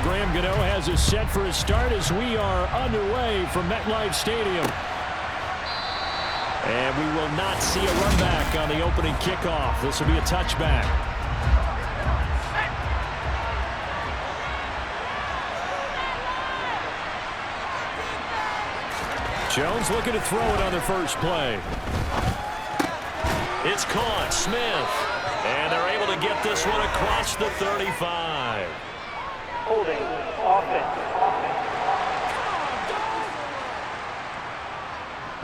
Graham Gano has us set for a start as we are underway from MetLife Stadium. And we will not see a run back on the opening kickoff. This will be a touchback. Jones looking to throw it on the first play. It's caught. Smith. And they're able to get this one across the 35. Holding offense.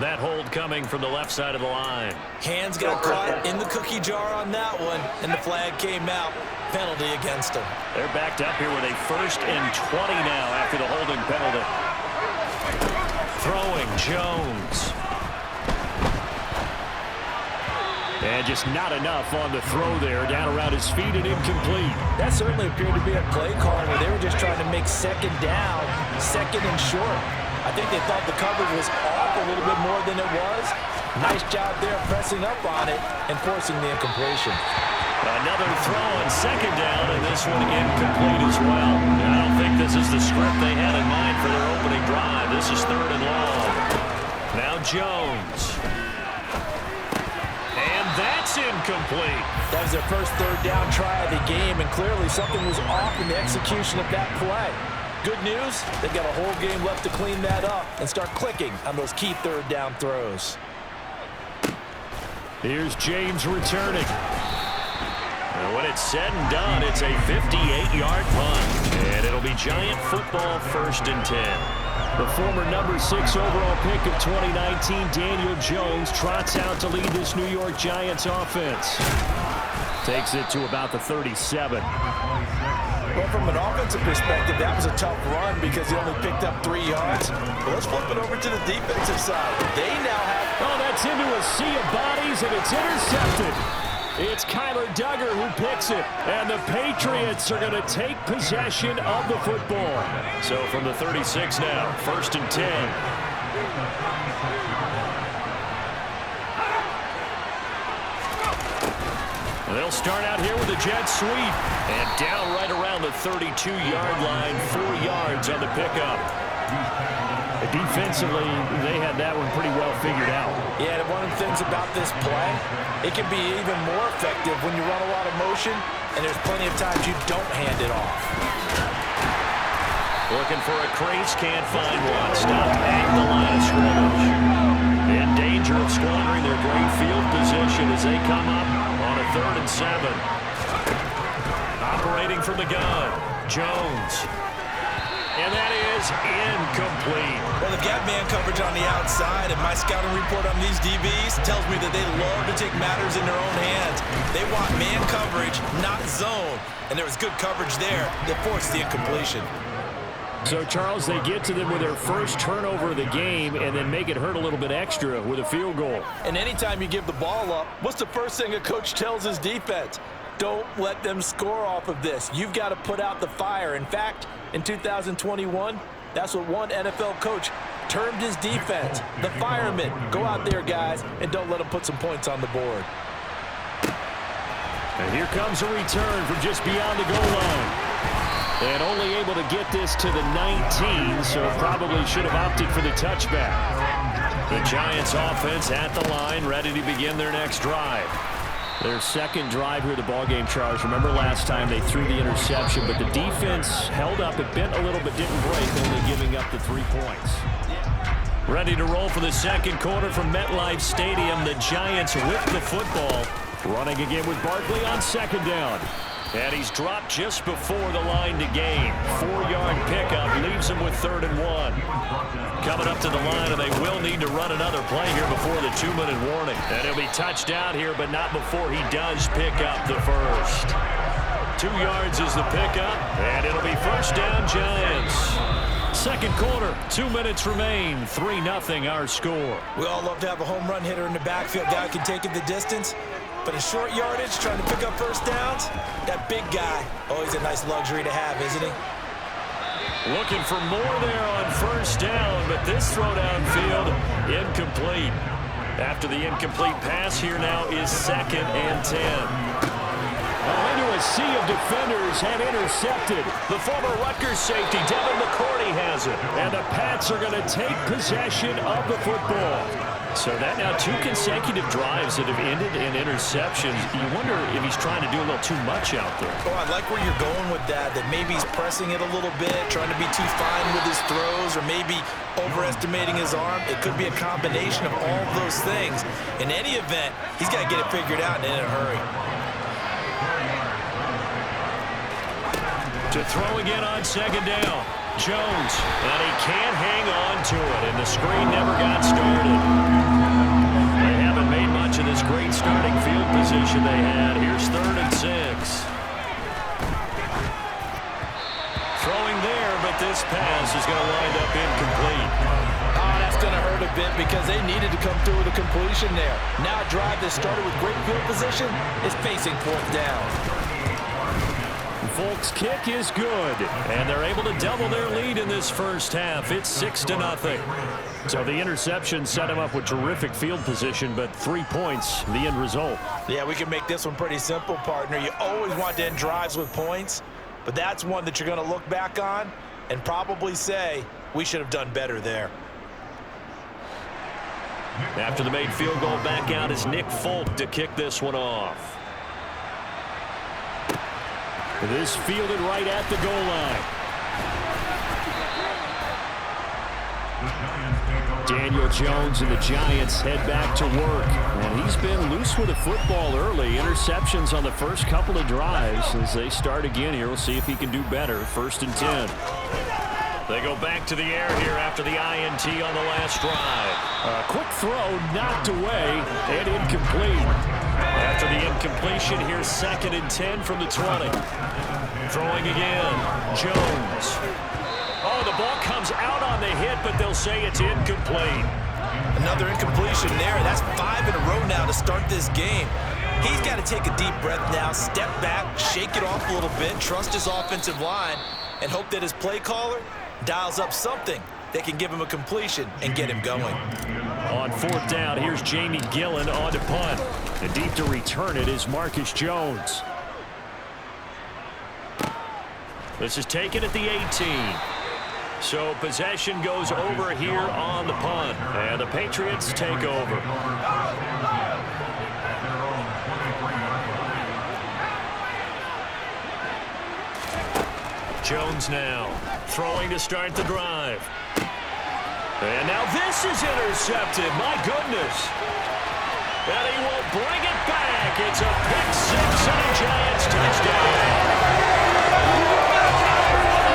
That hold coming from the left side of the line. Hands got caught in the cookie jar on that one, and the flag came out. Penalty against them. They're backed up here with a 1st and 20 now after the holding penalty. Throwing Jones. And just not enough on the throw there. Down around his feet and incomplete. That certainly appeared to be a play call where they were just trying to make second down, second and short. I think they thought the coverage was off a little bit more than it was. Nice job there pressing up on it and forcing the incompletion. Another throw on second down, and this one incomplete as well. And I don't think this is the script they had in mind for their opening drive. This is 3rd and long. Now Jones. And that's incomplete. That was their first 3rd down try of the game, and clearly something was off in the execution of that play. Good news, they've got a whole game left to clean that up and start clicking on those key 3rd down throws. Here's James returning. And when it's said and done, it's a 58-yard punt. And it'll be Giant football 1st and 10. The former number 6 overall pick of 2019, Daniel Jones, trots out to lead this New York Giants offense. Takes it to about the 37. Well, from an offensive perspective, that was a tough run because he only picked up 3 yards. But let's flip it over to the defensive side. They now have... Oh, that's into a sea of bodies, and it's intercepted. It's Kyler Duggar who picks it, and the Patriots are going to take possession of the football. So from the 36 now, 1st and 10. They'll start out here with a jet sweep, and down right around the 32-yard line, 4 yards on the pickup. Defensively, they had that one pretty well figured out. Yeah, and one of the things about this play, it can be even more effective when you run a lot of motion, and there's plenty of times you don't hand it off. Looking for a crease, can't find one. Stopped at the line of scrimmage. In danger of squandering their great field position as they come up on a 3rd and 7. Operating from the gun, Jones. And that is incomplete. Well, they've got man coverage on the outside, and my scouting report on these DBs tells me that they love to take matters in their own hands. They want man coverage, not zone. And there was good coverage there that forced the incompletion. So, Charles, they get to them with their first turnover of the game and then make it hurt a little bit extra with a field goal. And anytime you give the ball up, what's the first thing a coach tells his defense? Don't let them score off of this. You've got to put out the fire. In fact, in 2021, that's what one NFL coach termed his defense. The firemen. Go out there, guys, and don't let them put some points on the board. And here comes a return from just beyond the goal line. And only able to get this to the 19, so probably should have opted for the touchback. The Giants offense at the line, ready to begin their next drive. Their second drive here, the ballgame, Charles. Remember last time they threw the interception, but the defense held up. It bent a little but didn't break, only giving up the 3 points. Ready to roll for the second quarter from MetLife Stadium. The Giants with the football. Running again with Barkley on second down. And he's dropped just before the line to gain. 4-yard pickup leaves him with 3rd and 1. Coming up to the line, and they will need to run another play here before the 2-minute warning. And he'll be touched down here, but not before he does pick up the first. 2 yards is the pickup, and it'll be 1st down Giants. Second quarter, 2 minutes remain, 3-0 our score. We all love to have a home run hitter in the backfield. Guy can take it the distance. But in short yardage, trying to pick up first downs, that big guy, always a nice luxury to have, isn't he? Looking for more there on 1st down, but this throw downfield incomplete. After the incomplete pass, here now is 2nd and 10. Into a sea of defenders and intercepted. The former Rutgers safety, Devin McCourty, has it. And the Pats are going to take possession of the football. So that now 2 consecutive drives that have ended in interceptions. You wonder if he's trying to do a little too much out there. Oh, I like where you're going with that maybe he's pressing it a little bit, trying to be too fine with his throws, or maybe overestimating his arm. It could be a combination of all of those things. In any event, he's got to get it figured out and in a hurry. To throw again on second down. Jones, and he can't hang on to it, and the screen never got started. They haven't made much of this great starting field position they had. Here's 3rd and 6. Throwing there, but this pass is going to wind up incomplete. Oh, that's going to hurt a bit because they needed to come through with a completion there. Now a drive that started with great field position is facing 4th down. Volk's kick is good, and they're able to double their lead in this first half. It's 6-0. So the interception set him up with terrific field position, but 3 points, the end result. Yeah, we can make this one pretty simple, partner. You always want to end drives with points, but that's one that you're going to look back on and probably say, we should have done better there. After the made field goal, back out is Nick Folk to kick this one off. This fielded right at the goal line. Daniel Jones and the Giants head back to work. And he's been loose with the football early. Interceptions on the first couple of drives. As they start again here, we'll see if he can do better. 1st and 10. They go back to the air here after the INT on the last drive. A quick throw knocked away and incomplete. After the incompletion, here's 2nd and 10 from the 20. Throwing again, Jones. Oh, the ball comes out on the hit, but they'll say it's incomplete. Another incompletion there. That's 5 in a row now to start this game. He's got to take a deep breath now, step back, shake it off a little bit, trust his offensive line, and hope that his play caller dials up something that can give him a completion and get him going. On 4th down, here's Jamie Gillen on to punt. And deep to return it is Marcus Jones. This is taken at the 18. So possession goes over here on the punt. And the Patriots take over. Jones now throwing to start the drive. And now this is intercepted. My goodness. And he will bring it back. It's a pick 6 and a Giants touchdown.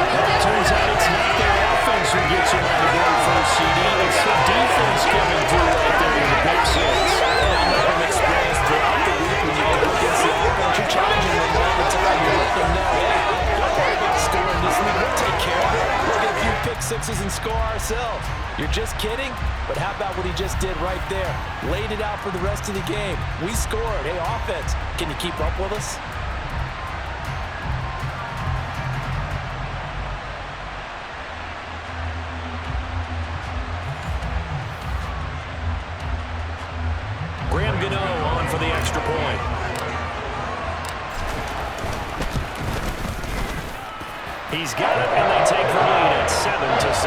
Well, it turns out it's not their offense who gets them on the board first, CD. It's the defense coming through right there in the pick 6. And I know from experience throughout the week when you go against the offense, you're challenging them all the time. You let them know, hey, don't worry about the score in this league. We'll take care of it. We'll get a few pick 6s and score ourselves. You're just kidding? But how about what he just did right there? Laid it out for the rest of the game. We scored. Hey, offense, can you keep up with us? Graham Gano on for the extra point. He's got it, and they take the lead at 7-6.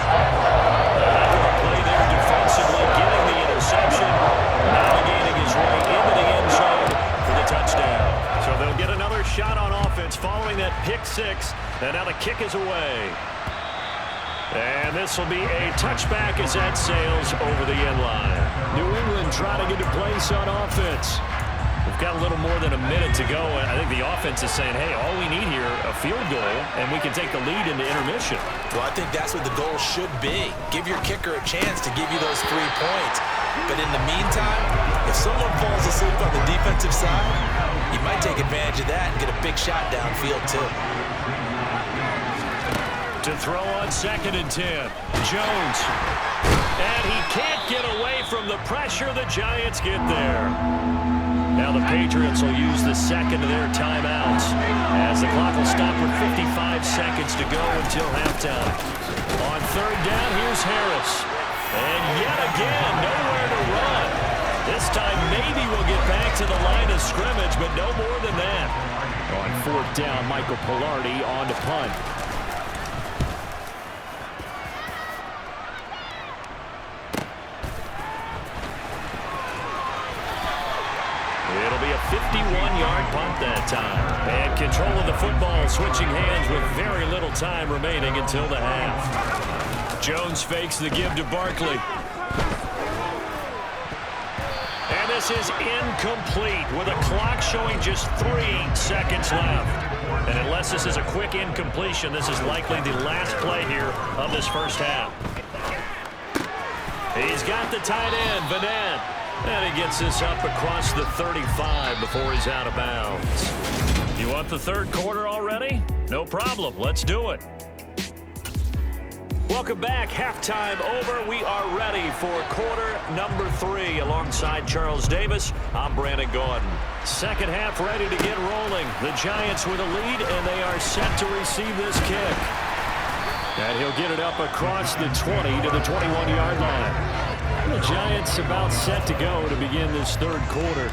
Play there defensively, getting the interception, navigating his way into the end zone for the touchdown. So they'll get another shot on offense following that pick 6, and now the kick is away. And this will be a touchback as that sails over the end line. New England trying to get a place on offense. We've got a little more than a minute to go, and I think the offense is saying, hey, all we need here, a field goal, and we can take the lead into intermission. Well, I think that's what the goal should be. Give your kicker a chance to give you those 3 points. But in the meantime, if someone falls asleep on the defensive side, you might take advantage of that and get a big shot downfield, too. To throw on 2nd and 10, Jones. And he can't get away from the pressure. The Giants get there. Now the Patriots will use the second of their timeouts as the clock will stop with 55 seconds to go until halftime. On 3rd down, here's Harris. And yet again, nowhere to run. This time maybe we'll get back to the line of scrimmage, but no more than that. On fourth down, Michael Pilardi on to punt. It'll be a 51-yard punt that time. And control of the football switching hands with very little time remaining until the half. Jones fakes the give to Barkley. And this is incomplete with a clock showing just 3 seconds left. And unless this is a quick incompletion, this is likely the last play here of this first half. He's got the tight end, Vanette. And he gets this up across the 35 before he's out of bounds. You want the third quarter already? No problem. Let's do it. Welcome back. Halftime over. We are ready for quarter number 3. Alongside Charles Davis, I'm Brandon Gordon. Second half ready to get rolling. The Giants with a lead, and they are set to receive this kick. And he'll get it up across the 20 to the 21-yard line. The Giants about set to go to begin this third quarter.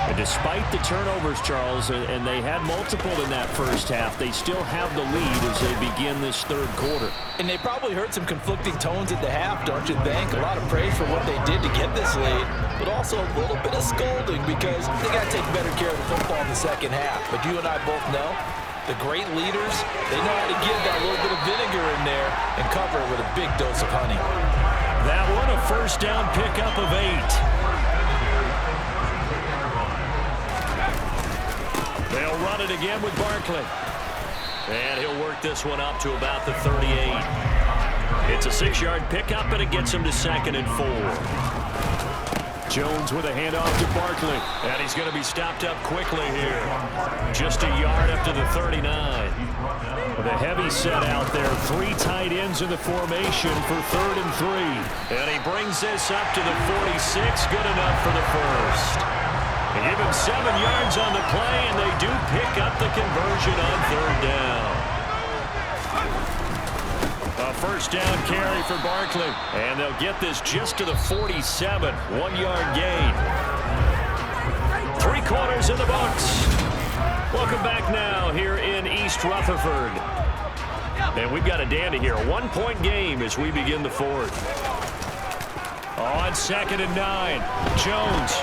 And despite the turnovers, Charles, and they had multiple in that first half, they still have the lead as they begin this third quarter. And they probably heard some conflicting tones at the half, don't you think? A lot of praise for what they did to get this lead, but also a little bit of scolding because they got to take better care of the football in the second half. But you and I both know the great leaders, they know how to give that little bit of vinegar in there and cover it with a big dose of honey. That one a first down pickup of 8. They'll run it again with Barkley. And he'll work this one up to about the 38. It's a 6-yard pickup, and it gets him to 2nd and 4. Jones with a handoff to Barkley. And he's going to be stopped up quickly here. Just a yard up to the 39. With a heavy set out there. 3 tight ends in the formation for 3rd and 3. And he brings this up to the 46. Good enough for the first. They give him 7 yards on the play, and they do pick up the conversion on 3rd down. A first down carry for Barkley. And they'll get this just to the 47. 1-yard gain. 3 quarters in the books. Welcome back now here in East Rutherford. And we've got a dandy here. A 1-point game as we begin the fourth. On 2nd and 9. Jones.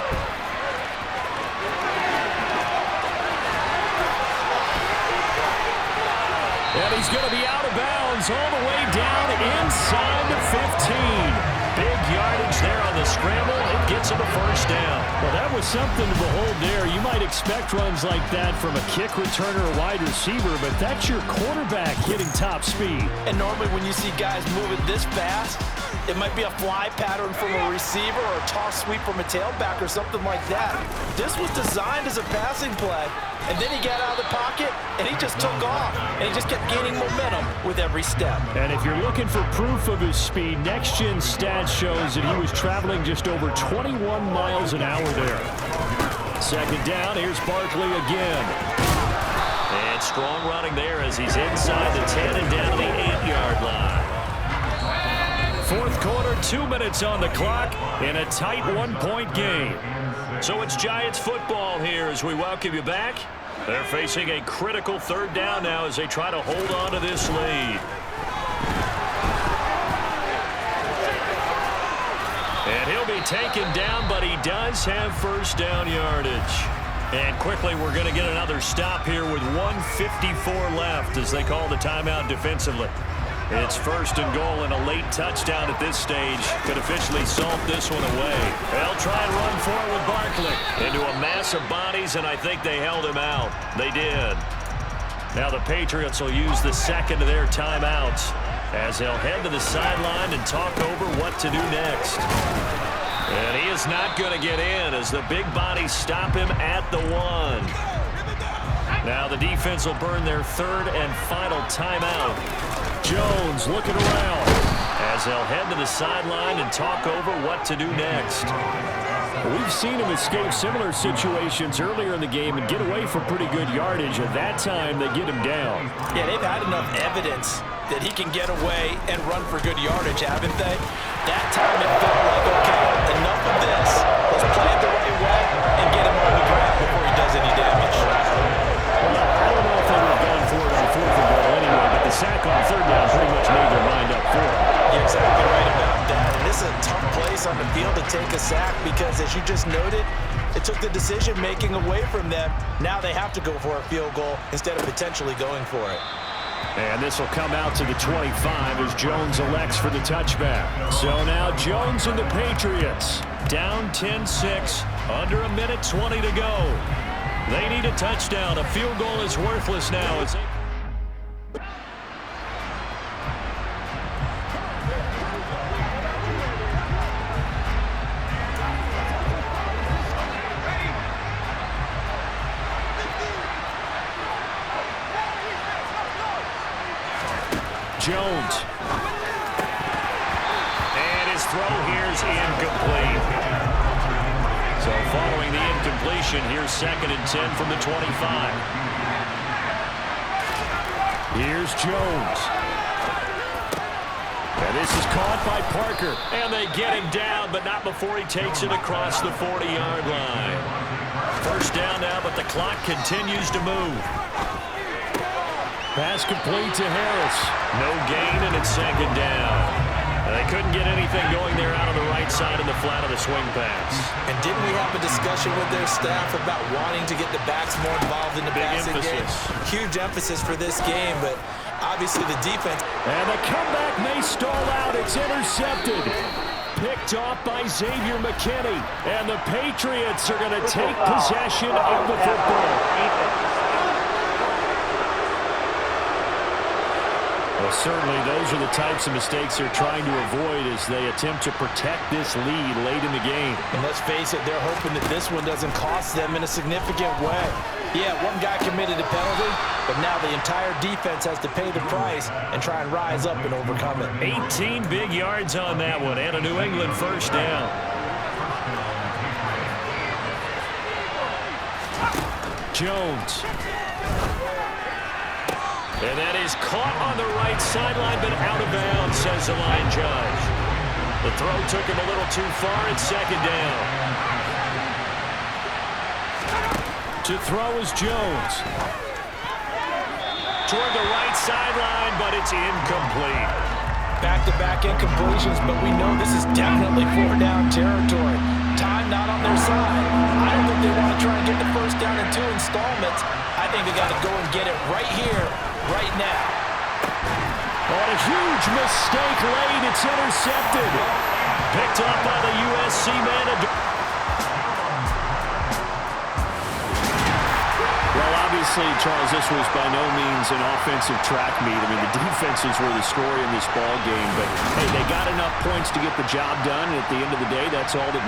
And he's going to be out of bounds all the way down inside the 15. Big yardage there on the scramble. It gets him a first down. Well, that was something to behold there. You might expect runs like that from a kick returner or wide receiver, but that's your quarterback hitting top speed. And normally when you see guys moving this fast, it might be a fly pattern from a receiver or a toss sweep from a tailback or something like that. This was designed as a passing play, and then he got out of the pocket, and he just took off, and he just kept gaining momentum with every step. And if you're looking for proof of his speed, Next Gen Stats shows that he was traveling just over 21 miles an hour there. 2nd down, here's Barkley again. And strong running there as he's inside the 10 and down to the 8-yard line. Fourth quarter, 2 minutes on the clock in a tight 1-point game. So it's Giants football here as we welcome you back. They're facing a critical 3rd down now as they try to hold on to this lead. And he'll be taken down, but he does have first down yardage. And quickly, we're going to get another stop here with 1:54 left as they call the timeout defensively. It's 1st and goal, and a late touchdown at this stage could officially salt this one away. They'll try and run forward with Barkley into a mass of bodies, and I think they held him out. They did. Now the Patriots will use the 2nd of their timeouts as they'll head to the sideline and talk over what to do next. And he is not going to get in as the big bodies stop him at the 1. Now the defense will burn their 3rd and final timeout. Jones looking around as they'll head to the sideline and talk over what to do next. We've seen him escape similar situations earlier in the game and get away from pretty good yardage. At that time, they get him down. Yeah, they've had enough evidence that he can get away and run for good yardage, haven't they? That time it felt like, okay, enough of this. Let's play it the right way. this is a tough place on the field to take a sack because, as you just noted, it took the decision-making away from them. Now they have to go for a field goal instead of potentially going for it. And this will come out to the 25 as Jones elects for the touchback. So now Jones and the Patriots down 10-6, under a minute 20 to go. They need a touchdown. A field goal is worthless now. Jones. And his throw here is incomplete. So following the incompletion, here's 2nd and 10 from the 25. Here's Jones. And this is caught by Parker. And they get him down, but not before he takes it across the 40-yard line. First down now, but the clock continues to move. Pass complete to Harris. No gain, and it's 2nd down. And they couldn't get anything going there out on the right side of the flat of the swing pass. And didn't we have a discussion with their staff about wanting to get the backs more involved in the passing game? Huge emphasis for this game, but obviously the defense. And the comeback may stall out. It's intercepted. Picked off by Xavier McKinney. And the Patriots are going to take possession of the football. Well, certainly those are the types of mistakes they're trying to avoid as they attempt to protect this lead late in the game. And let's face it, they're hoping that this one doesn't cost them in a significant way. Yeah, one guy committed a penalty, but now the entire defense has to pay the price and try and rise up and overcome it. 18 big yards on that one, and a New England first down. Jones. And that is caught on the right sideline, but out of bounds, says the line judge. The throw took him a little too far. It's 2nd down. To throw is Jones. Toward the right sideline, but it's incomplete. Back-to-back incompletions, but we know this is definitely 4th-down territory. Time not on their side. I don't think they want to try and get the first down in 2 installments. I think they got to go and get it right here, right now. On a huge mistake late, it's intercepted. Picked up by the USC man. Well, obviously, Charles, this was by no means an offensive track meet. I mean, the defenses were the story in this ball game, but hey, they got enough points to get the job done, and at the end of the day, that's all that matters.